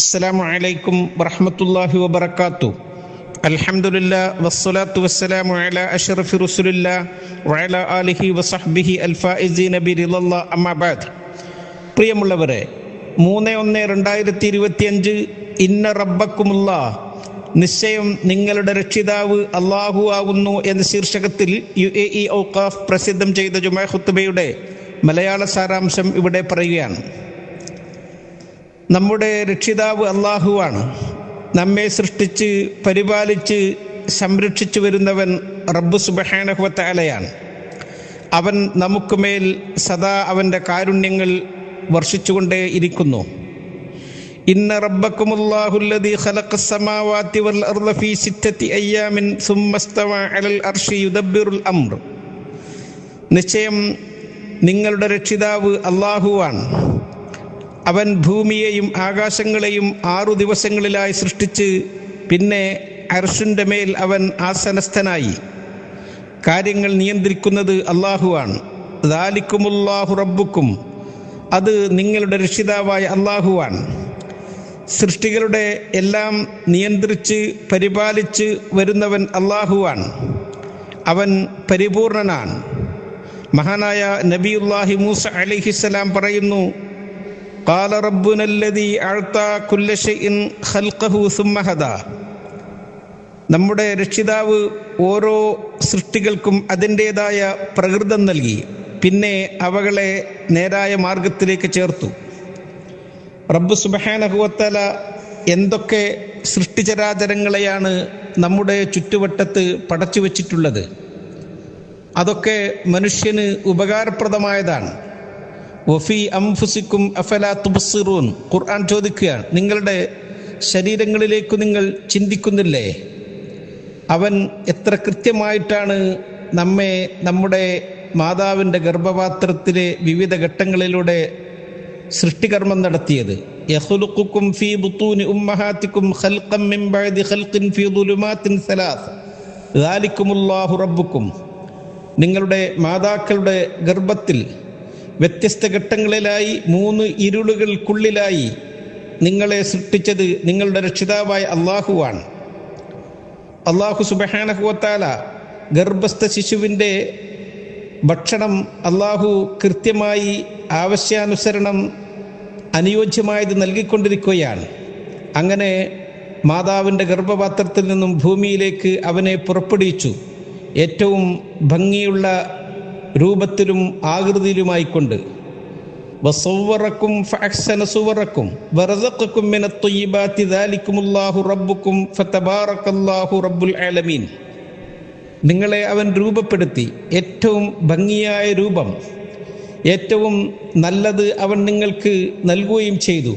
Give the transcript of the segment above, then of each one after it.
അസ്സലാമു അലൈക്കും വറഹ്മത്തുള്ളാഹി വബറകാതുഹു. അൽഹംദുലില്ലാഹി വസ്സലാത്തു വസ്സലാമു അലാ അഷ്റഫി റസൂലില്ലാഹി വഅലാ ആലിഹി വസഹ്ബിഹി അൽഫായിസീന ബിറിളല്ലാഹി അമ്മാ ബഅദ്. പ്രിയമുള്ളവരെ, 3/1/2025 ഇന്ന റബ്ബക്കുമുല്ലാഹ്, നിശ്ചയം നിങ്ങളുടെ രക്ഷിതാവ് അല്ലാഹു ആകുന്നു എന്ന ശീർഷകത്തിൽ UAE ഔഖാഫ് പ്രസിദ്ധം ചെയ്ത ജുമാ ഖുത്ബയുടെ മലയാള സാരാംശം ഇവിടെ പറയുകയാണ്. നമ്മുടെ രക്ഷിതാവ് അല്ലാഹുവാണ്. നമ്മെ സൃഷ്ടിച്ച് പരിപാലിച്ച് സംരക്ഷിച്ചു വരുന്നവൻ റബ്ബ് സുബ്ഹാനഹു വ തആലയാണ്. അവൻ നമുക്കുമേൽ സദാ അവൻ്റെ കാരുണ്യങ്ങൾ വർഷിച്ചുകൊണ്ടേ ഇരിക്കുന്നു. ഇന്ന റബ്ബക്കുമുല്ലാഹുല്ലദീ ഖലഖസ് സമാവാതി വൽ അർള ഫീ സിത്തത്തി അയ്യാമിൻ സുമ്മ ഇസ്തവഅ അലൽ അർശി യുദബ്ബിറുൽ അംർ. നിശ്ചയം നിങ്ങളുടെ രക്ഷിതാവ് അല്ലാഹുവാണ്. അവൻ ഭൂമിയെയും ആകാശങ്ങളെയും 6 ദിവസങ്ങളിലായി സൃഷ്ടിച്ച് പിന്നെ അർശിൻ്റെ മേൽ അവൻ ആസനസ്ഥനായി. കാര്യങ്ങൾ നിയന്ത്രിക്കുന്നത് അല്ലാഹുവാണ്. ദാലിക്കുമുല്ലാഹു റബ്ബുക്കും, അത് നിങ്ങളുടെ രക്ഷിതാവായ അല്ലാഹുവാണ്. സൃഷ്ടികളുടെ എല്ലാം നിയന്ത്രിച്ച് പരിപാലിച്ച് വരുന്നവൻ അല്ലാഹുവാണ്. അവൻ പരിപൂർണനാണ്. മഹാനായ നബിയുല്ലാഹി മൂസ അലൈഹിസ്സലാം പറയുന്നു, ഖാല റബ്ബുനല്ലദീ അഅ്താ കുല്ല ശൈഇൻ ഖൽഖഹു സുമ്മ ഹദാ. നമ്മുടെ രക്ഷിതാവ് ഓരോ സൃഷ്ടികൾക്കും അതിൻ്റേതായ പ്രകൃതം നൽകി, പിന്നെ അവകളെ നേരായ മാർഗത്തിലേക്ക് ചേർത്തു. റബ്ബ് സുബ്ഹാനഹു വ തആല എന്തൊക്കെ സൃഷ്ടിചരാചരങ്ങളെയാണ് നമ്മുടെ ചുറ്റുവട്ടത്ത് പടച്ചു വച്ചിട്ടുള്ളത്, അതൊക്കെ മനുഷ്യന് ഉപകാരപ്രദമായതാണ്. വഫീ അംഫുസിക്കും അഫലാ തുബ്സിറൂൻ. ഖുർആൻ ചോദിക്കുകയാണ്, നിങ്ങളുടെ ശരീരങ്ങളിലേക്ക് നിങ്ങൾ ചിന്തിക്കുന്നില്ലേ? അവൻ എത്ര കൃത്യമായിട്ടാണ് നമ്മെ നമ്മുടെ മാതാവിൻ്റെ ഗർഭപാത്രത്തിലെ വിവിധ ഘട്ടങ്ങളിലൂടെ സൃഷ്ടികർമ്മം നടത്തിയത്. യഖ്ലുഖുക്കും ഫീ ബുത്തൂനി ഉമ്മഹാതിക്കും ഖൽഖൻ മിൻ ബഅദി ഖൽഖിൻ ഫീ ദുലുമാത്തിൻ സലാസ് ദാലിക്കുമുല്ലാഹു റബ്ബുക്കും. നിങ്ങളുടെ മാതാക്കളുടെ ഗർഭത്തിൽ വ്യത്യസ്ത ഘട്ടങ്ങളിലായി 3 ഇരുളുകൾക്കുള്ളിലായി നിങ്ങളെ സൃഷ്ടിച്ചത് നിങ്ങളുടെ രക്ഷിതാവായ അല്ലാഹുവാണ്. അല്ലാഹു സുബ്ഹാനഹു വ തആല ഗർഭസ്ഥ ശിശുവിൻ്റെ ഭക്ഷണം അല്ലാഹു കൃത്യമായി ആവശ്യാനുസരണം അനുയോജ്യമായത് നൽകിക്കൊണ്ടിരിക്കുകയാണ്. അങ്ങനെ മാതാവിൻ്റെ ഗർഭപാത്രത്തിൽ നിന്നും ഭൂമിയിലേക്ക് അവനെ പുറപ്പെടുവിച്ചു, ഏറ്റവും ഭംഗിയുള്ള രൂപത്തിലും ആകൃതിയിലുമായിക്കൊണ്ട്. വസവ്വറക്കും ഫഅഹ്സന സുവറക്കും വറസഖക്കും മിനത് ത്വയ്യിബാതി ദാലിക്കുമുല്ലാഹു റബ്ബുക്കും ഫതബാറകല്ലാഹു റബ്ബുൽ ആലമീൻ. നിങ്ങളെ അവൻ രൂപപ്പെടുത്തി, ഏറ്റവും ഭംഗിയായ രൂപം, ഏറ്റവും നല്ലത് അവൻ നിങ്ങൾക്ക് നൽകുകയും ചെയ്തു.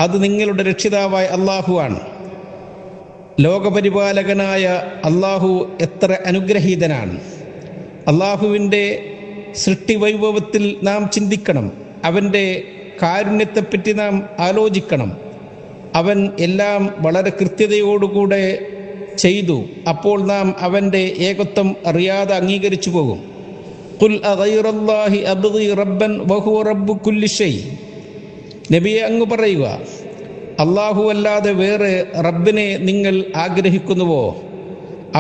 അത് നിങ്ങളുടെ രക്ഷിതാവായ അല്ലാഹുവാണ്. ലോകപരിപാലകനായ അല്ലാഹു എത്ര അനുഗ്രഹീതനാണ്. അല്ലാഹുവിൻ്റെ സൃഷ്ടിവൈഭവത്തിൽ നാം ചിന്തിക്കണം. അവൻ്റെ കാരുണ്യത്തെപ്പറ്റി നാം ആലോചിക്കണം. അവൻ എല്ലാം വളരെ കൃത്യതയോടുകൂടെ ചെയ്തു. അപ്പോൾ നാം അവൻ്റെ ഏകത്വം അറിയാതെ അംഗീകരിച്ചു പോകും. ഖുൽ അഗൈറല്ലാഹി അബ്ഗി റബ്ബൻ വഹുവ റബ്ബു കുല്ലി ഷൈ. നബിയെ, അങ്ങ് പറയുക, അല്ലാഹു അല്ലാതെ വേറെ റബ്ബിനെ നിങ്ങൾ ആഗ്രഹിക്കുന്നുവോ?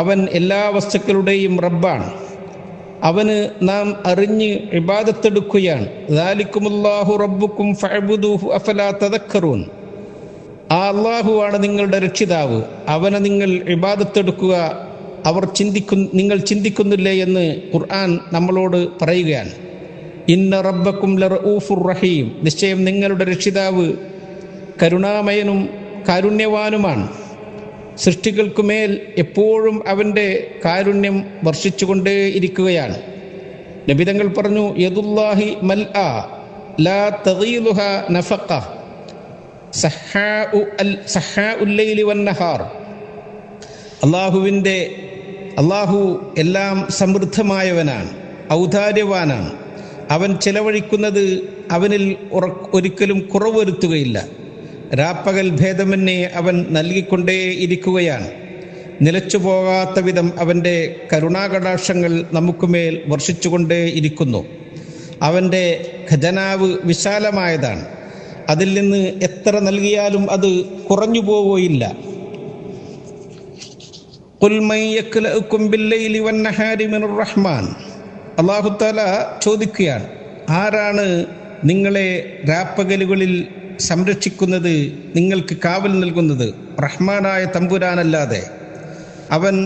അവൻ എല്ലാ വസ്തുക്കളുടെയും റബ്ബാണ്. അവന് നാം അറിഞ്ഞ് ഇബാദത്തെടുക്കുകയാണ്. ദാലിക്കുമുല്ലാഹു റബ്ബുക്കും ഫഅബ്ദൂഹു അഫലാ തദക്കറൂൻ. ആ അല്ലാഹുവാണ് നിങ്ങളുടെ രക്ഷിതാവ്, അവനെ നിങ്ങൾ ഇബാദത്തെടുക്കുക, നിങ്ങൾ ചിന്തിക്കുന്നില്ലേ എന്ന് ഖുർആൻ നമ്മളോട് പറയുകയാണ്. ഇന്ന റബ്ബക്കും ലറഊഫുർ റഹീം. നിശ്ചയം നിങ്ങളുടെ രക്ഷിതാവ് കരുണാമയനും കാരുണ്യവാനുമാണ്. സൃഷ്ടികൾക്കുമേൽ എപ്പോഴും അവൻ്റെ കാരുണ്യം വർഷിച്ചുകൊണ്ടേ ഇരിക്കുകയാണ്. നബിതങ്ങൾ പറഞ്ഞു, യദുല്ലാഹി മൽആ ലാ തഗീലുഹ നഫഖ സഹാഉൽ ലൈലി വന്നഹാർ. അല്ലാഹു എല്ലാം സമൃദ്ധമായവനാണ്, ഔദാര്യവാനാണ്. അവൻ ചെലവഴിക്കുന്നത് അവനിൽ ഒരിക്കലും കുറവ് വരുത്തുകയില്ല. രാപ്പകൽ ഭേദമന്യേ അവൻ നൽകിക്കൊണ്ടേ ഇരിക്കുകയാണ്. നിലച്ചു പോകാത്ത വിധം അവൻ്റെ കരുണാകടാക്ഷങ്ങൾ നമുക്കുമേൽ വർഷിച്ചുകൊണ്ടേ ഇരിക്കുന്നു. അവൻ്റെ ഖജനാവ് വിശാലമായതാണ്. അതിൽ നിന്ന് എത്ര നൽകിയാലും അത് കുറഞ്ഞു പോവുകയില്ല. ഖുൽ മൻ യക്ലഉകും ബില്ലൈലി വന്നഹാരി മിനർ റഹ്മാൻ. അല്ലാഹു തആല ചോദിക്കുകയാണ്, ആരാണ് നിങ്ങളെ രാപ്പകലുകളിൽ സംരക്ഷിക്കുന്നത്, നിങ്ങൾക്ക് കാവൽ നൽകുന്നത്? റഹ്മാനായ തമ്പുരാനല്ലാതെ. അവൻ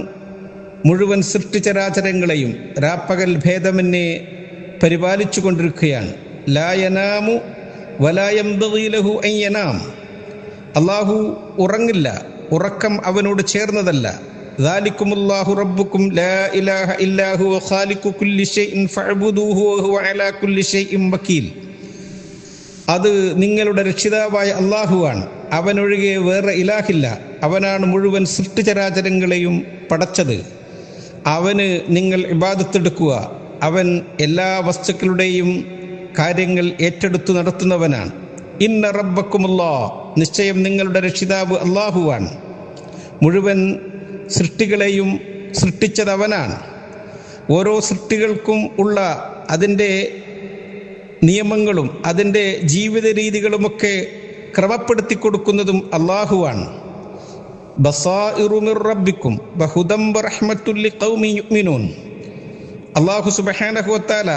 മുഴുവൻ സൃഷ്ടിചരാചരങ്ങളെയും രാപ്പകൽ ഭേദമന്യേ പരിപാലിച്ചു കൊണ്ടിരിക്കുകയാണ്. ലാ യനാമു വലാ യംബഗി ലഹു അൻ യനാം. അല്ലാഹു ഉറങ്ങില്ല, ഉറക്കം അവനോട് ചേർന്നതല്ല. ദാലികുമുല്ലാഹു റബ്ബുക്കും ലാ ഇലാഹ ഇല്ലാ ഹുവ ഖാലിഖു കുല്ലി ഷൈഇൻ ഫഅബ്ദൂഹു വഹുവ അലാ കുല്ലി ഷൈഇൻ വകീൽ. അത് നിങ്ങളുടെ രക്ഷിതാവായ അല്ലാഹുവാണ്, അവനൊഴികെ വേറെ ഇലാഹില്ല. അവനാണ് മുഴുവൻ സൃഷ്ടിചരാചരങ്ങളെയും പടച്ചത്. അവന് നിങ്ങൾ ഇബാദത്തെടുക്കുക. അവൻ എല്ലാ വസ്തുക്കളുടെയും കാര്യങ്ങൾ ഏറ്റെടുത്തു നടത്തുന്നവനാണ്. ഇന്ന റബ്ബക്കുമുല്ലാഹ്, നിശ്ചയം നിങ്ങളുടെ രക്ഷിതാവ് അല്ലാഹുവാണ്. മുഴുവൻ സൃഷ്ടികളെയും സൃഷ്ടിച്ചത് അവനാണ്. ഓരോ സൃഷ്ടികൾക്കും ഉള്ള അതിൻ്റെ നിയമങ്ങളും അതിൻ്റെ ജീവിത രീതികളുമൊക്കെ ക്രമപ്പെടുത്തി കൊടുക്കുന്നതും അല്ലാഹുവാണ്. ബസായിറു മിർ റബ്ബിക്കും വഹുദം വറഹ്മത്തുൽ ലിഖൗമി യുഅ്മിനൂൻ. അല്ലാഹു സുബ്ഹാനഹു വ തആല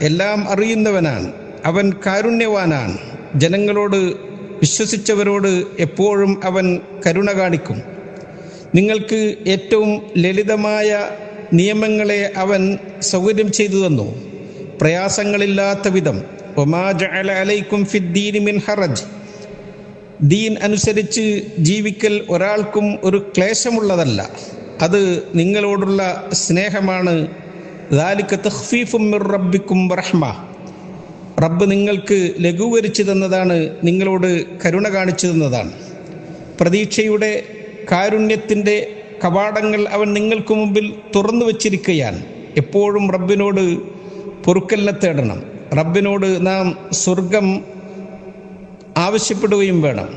എല്ലാം അറിയുന്നവനാണ്, അവൻ കാരുണ്യവാനാണ്. ജനങ്ങളോട്, വിശ്വസിച്ചവരോട് എപ്പോഴും അവൻ കരുണ കാണിക്കും. നിങ്ങൾക്ക് ഏറ്റവും ലളിതമായ നിയമങ്ങളെ അവൻ സൗകര്യം ചെയ്തു തന്നു, പ്രയാസങ്ങളില്ലാത്ത വിധം. വമാ ജഅല അലൈക്കും ഫിദ്ദീനി മിൻ ഹറജ്. ദീൻ അനുസരിച്ച് ജീവിക്കൽ ഒരാൾക്കും ഒരു ക്ലേശമുള്ളതല്ല, അത് നിങ്ങളോടുള്ള സ്നേഹമാണ്. ദാലിക തഖ്ഫീഫും മിർ റബ്ബിക്കും വറഹ്മ. റബ്ബ് നിങ്ങൾക്ക് ലഘൂകരിച്ചു തന്നതാണ്, നിങ്ങളോട് കരുണ കാണിച്ചു തന്നതാണ്. പ്രതീക്ഷയുടെ, കാരുണ്യത്തിൻ്റെ കവാടങ്ങൾ അവൻ നിങ്ങൾക്ക് മുമ്പിൽ തുറന്നു വച്ചിരിക്കുകയാണ്. എപ്പോഴും റബ്ബിനോട് പൊറുക്കലിനെ തേടണം. റബ്ബിനോട് നാം സ്വർഗം ആവശ്യപ്പെടുകയും വേണം.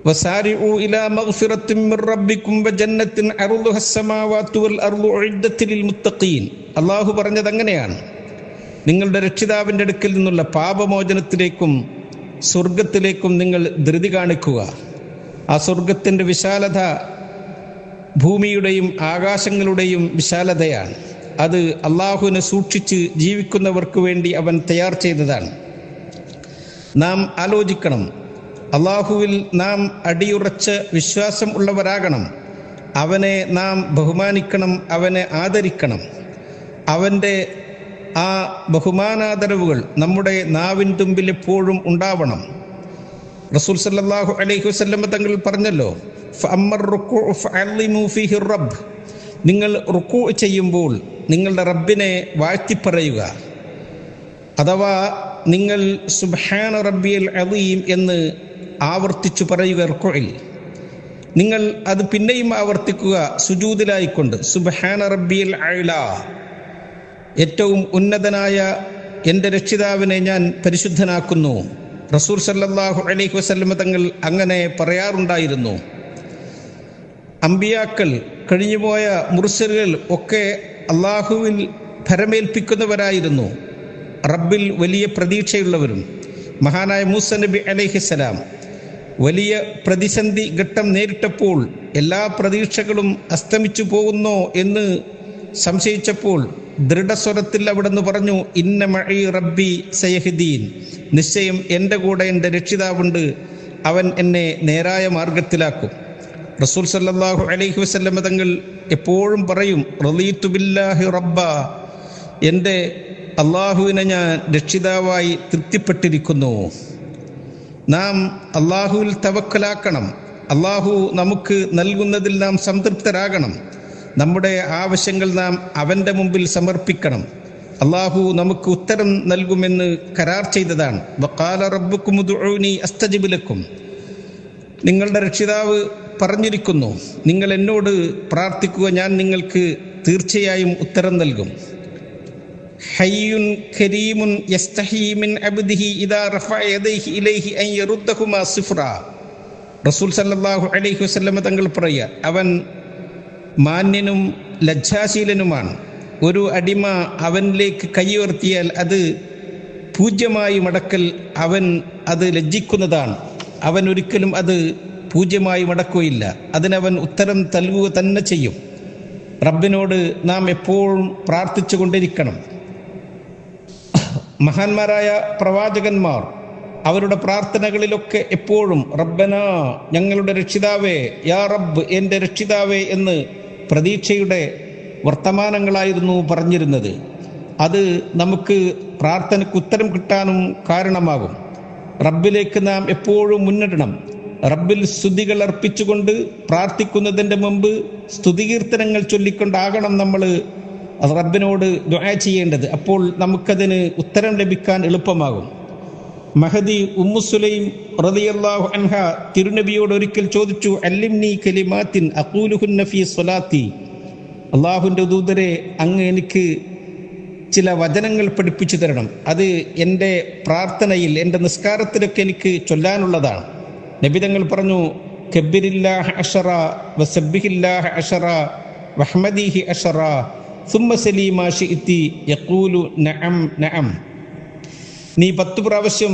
വസാരിഉ ഇലാ മഗ്ഫിറത്തിൻ മിർ റബ്ബിക്കും വജന്നത്തിൻ അർളുഹ അസ്സമാവാതു വൽ അർളു ഉഇദ്ദത്ത് ലിൽ മുത്തഖീൻ. അല്ലാഹു പറഞ്ഞത് അങ്ങനെയാണ്. നിങ്ങളുടെ രക്ഷിതാവിൻ്റെ അടുക്കൽ നിന്നുള്ള പാപമോചനത്തിലേക്കും സ്വർഗത്തിലേക്കും നിങ്ങൾ ധൃതി കാണിക്കുക. ആ സ്വർഗത്തിൻ്റെ വിശാലത ഭൂമിയുടെയും ആകാശങ്ങളുടെയും വിശാലതയാണ്. അത് അള്ളാഹുവിനെ സൂക്ഷിച്ച് ജീവിക്കുന്നവർക്ക് വേണ്ടി അവൻ തയ്യാർ ചെയ്തതാണ്. നാം ആലോചിക്കണം, അള്ളാഹുവിൽ നാം അടിയുറച്ച വിശ്വാസം ഉള്ളവരാകണം. അവനെ നാം ബഹുമാനിക്കണം, അവനെ ആദരിക്കണം. അവൻ്റെ ആ ബഹുമാനാദരവുകൾ നമ്മുടെ നാവിൻ തുമ്പിൽ എപ്പോഴും ഉണ്ടാവണം. റസൂൽ സല്ലല്ലാഹു അലൈഹി വസല്ലം തങ്ങൾ പറഞ്ഞല്ലോ, ഫഅമ്മർ റുകൂഉ ഫഅല്ലിമു ഫീഹി റബ്ബ്. നിങ്ങൾ റുക്കൂ ചെയ്യുമ്പോൾ നിങ്ങളുടെ റബ്ബിനെ വാഴ്ത്തിപ്പറയുക. അഥവാ നിങ്ങൾ സുബ്ഹാന റബ്ബിയൽ അദീം എന്ന് ആവർത്തിച്ചു പറയുക റുകൂഇൽ. നിങ്ങൾ അത് പിന്നെയും ആവർത്തിക്കുക സുജൂദിലായിക്കൊണ്ട്. സുബ്ഹാന റബ്ബിയൽ അഅ്ലാ, ഏറ്റവും ഉന്നതനായ എൻ്റെ രക്ഷിതാവിനെ ഞാൻ പരിശുദ്ധനാക്കുന്നു. റസൂൽ സല്ലല്ലാഹു അലൈഹി വസല്ലം തങ്ങൾ അങ്ങനെ പറയാറുണ്ടായിരുന്നു. അമ്പിയാക്കൾ, കഴിഞ്ഞുപോയ മുർസലുകൾ ഒക്കെ അള്ളാഹുവിൽ ഭരമേൽപ്പിക്കുന്നവരായിരുന്നു, റബ്ബിൽ വലിയ പ്രതീക്ഷയുള്ളവരും. മഹാനായ മൂസ നബി അലൈഹിസ്സലാം വലിയ പ്രതിസന്ധി ഘട്ടം നേരിട്ടപ്പോൾ എല്ലാ പ്രതീക്ഷകളും അസ്തമിച്ചു പോകുന്നോ എന്ന് സംശയിച്ചപ്പോൾ ദൃഢസ്വരത്തിൽ അവിടുന്ന് പറഞ്ഞു, ഇന്ന മഈ റബ്ബി സയഹ്ദീൻ. നിശ്ചയം എൻ്റെ കൂടെ എൻ്റെ രക്ഷിതാവുണ്ട്, അവൻ എന്നെ നേരായ മാർഗത്തിലാക്കും. റസൂൽ സല്ലല്ലാഹു അലൈഹി വസല്ലം തങ്ങൾ എപ്പോഴും പറയും, റളീതു ബില്ലാഹി റബ്ബ, എൻ്റെ അള്ളാഹുവിനെ ഞാൻ രക്ഷിതാവായി തൃപ്തിപ്പെട്ടിരിക്കുന്നു. നാം അള്ളാഹുവിൽ തവക്കലാക്കണം. അള്ളാഹു നമുക്ക് നൽകുന്നതിൽ നാം സംതൃപ്തരാകണം. നമ്മുടെ ആവശ്യങ്ങൾ നാം അവൻ്റെ മുമ്പിൽ സമർപ്പിക്കണം. അള്ളാഹു നമുക്ക് ഉത്തരം നൽകുമെന്ന് കരാർ ചെയ്തതാണ്. വഖാല റബ്ബുക്കും ഉദ്ഉനി അസ്തജിബ് ലക്കും. നിങ്ങളുടെ രക്ഷിതാവ് പറഞ്ഞിരിക്കുന്നു, നിങ്ങൾ എന്നോട് പ്രാർത്ഥിക്കുക, ഞാൻ നിങ്ങൾക്ക് തീർച്ചയായും ഉത്തരം നൽകും. ഹയ്യുൻ കരീമുൻ യസ്തഹി മിൻ അബ്ദിഹി ഇദാ റഫഅ യദൈഹി ഇലൈഹി അൻ യറുദ്ദഹുമാ സിഫ്റാ. റസൂൽ സല്ലല്ലാഹു അലൈഹി വസല്ലം തങ്ങൾ പറയുക, അവൻ മാന്യനും ലജ്ജാശീലനുമാണ്. ഒരു അടിമ അവനിലേക്ക് കൈയുയർത്തിയാൽ അത് പൂജ്യമായി മടക്കൽ അവൻ അത് ലജ്ജിക്കുന്നതാണ്. അവൻ ഒരിക്കലും അത് പൂജ്യമായി മടക്കുകയില്ല. അതിനവൻ ഉത്തരം നൽകുക തന്നെ ചെയ്യും. റബ്ബിനോട് നാം എപ്പോഴും പ്രാർത്ഥിച്ചു കൊണ്ടിരിക്കണം. മഹാന്മാരായ പ്രവാചകന്മാർ അവരുടെ പ്രാർത്ഥനകളിലൊക്കെ എപ്പോഴും റബ്ബന, ഞങ്ങളുടെ രക്ഷിതാവേ, യാ റബ്ബ്, എൻ്റെ രക്ഷിതാവേ എന്ന് പ്രതീക്ഷയുടെ വർത്തമാനങ്ങളായിരുന്നു പറഞ്ഞിരുന്നത്. അത് നമുക്ക് പ്രാർത്ഥനയ്ക്ക് ഉത്തരം കിട്ടാനും കാരണമാകും. റബ്ബിലേക്ക് നാം എപ്പോഴും മുന്നിടണം. റബ്ബിൽ സ്തുതികൾ അർപ്പിച്ചുകൊണ്ട് പ്രാർത്ഥിക്കുന്നതിൻ്റെ മുമ്പ് സ്തുതികീർത്തനങ്ങൾ ചൊല്ലിക്കൊണ്ടാകണം നമ്മൾ റബ്ബിനോട് ദുആ ചെയ്യേണ്ടത്. അപ്പോൾ നമുക്കതിന് ഉത്തരം ലഭിക്കാൻ എളുപ്പമാകും. മഹദി ഉമ്മു സുലൈം റളിയല്ലാഹു അൻഹ തിരുനബിയോട് ഒരിക്കൽ ചോദിച്ചു, അല്ലിംനി കലിമാത്തിൻ അഖൂലുഹുന്ന ഫീ സ്വലാത്തി. അള്ളാഹുവിൻ്റെ ദൂതരെ, അങ്ങ് എനിക്ക് ചില വചനങ്ങൾ പഠിപ്പിച്ചു തരണം. അത് എൻ്റെ പ്രാർത്ഥനയിൽ, എൻ്റെ നിസ്കാരത്തിലൊക്കെ എനിക്ക് ചൊല്ലാനുള്ളതാണ്. നബിതങ്ങൾ പറഞ്ഞു, കബ്ബിരില്ലാഹ അശറ വസബ്ബിഹില്ലാഹ അശറ വഹ്മദിഹി അശറ സുമ്മ സലീമാ ശിഇതി യഖൂലു നഅം നഅം. നീ 10 പ്രാവശ്യം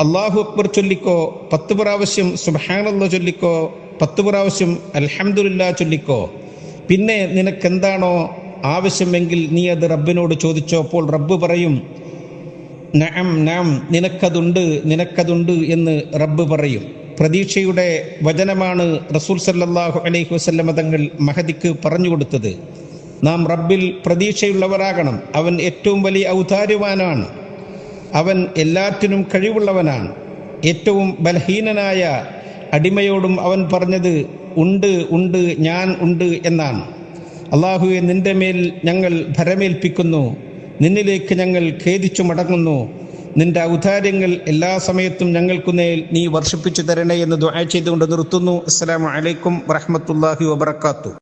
അല്ലാഹു അക്ബർ ചൊല്ലിക്കോ, 10 പ്രാവശ്യം സുബ്ഹാനല്ലാഹ് ചൊല്ലിക്കോ, 10 പ്രാവശ്യം അൽഹംദുലില്ലാ ചൊല്ലിക്കോ. പിന്നെ നിനക്കെന്താണോ ആവശ്യമെങ്കിൽ നീ അത് റബ്ബിനോട് ചോദിച്ചോ. അപ്പോൾ റബ്ബ് പറയും നഅം നഅം, നിനക്കതുണ്ട് എന്ന് റബ്ബ് പറയും. പ്രതീക്ഷയുടെ വചനമാണ് റസൂൽ സല്ലല്ലാഹു അലൈഹി വസല്ലം തങ്ങൾ മഹദിക്ക് പറഞ്ഞു കൊടുത്തത്. നാം റബ്ബിൽ പ്രതീക്ഷയുള്ളവരാകണം. അവൻ ഏറ്റവും വലിയ ഔദാര്യവാനാണ്. അവൻ എല്ലാറ്റിനും കഴിവുള്ളവനാണ്. ഏറ്റവും ബലഹീനനായ അടിമയോടും അവൻ പറഞ്ഞത് ഉണ്ട്, ഞാൻ ഉണ്ട് എന്നാണ്. അല്ലാഹുവേ, നിന്റെ മേൽ ഞങ്ങൾ ഭരമേൽപ്പിക്കുന്നു, നിന്നിലേക്ക് ഞങ്ങൾ ഖേദിച്ചു മടങ്ങുന്നു. നിന്റെ ഔദാര്യങ്ങൾ എല്ലാ സമയത്തും ഞങ്ങൾക്കു മേൽ നീ വർഷിപ്പിച്ചു തരണേ എന്ന് ദുആ ചെയ്തുകൊണ്ട് നിർത്തുന്നു. അസ്സലാമു അലൈക്കും വറഹ്മത്തുള്ളാഹി വബറകാതുഹു.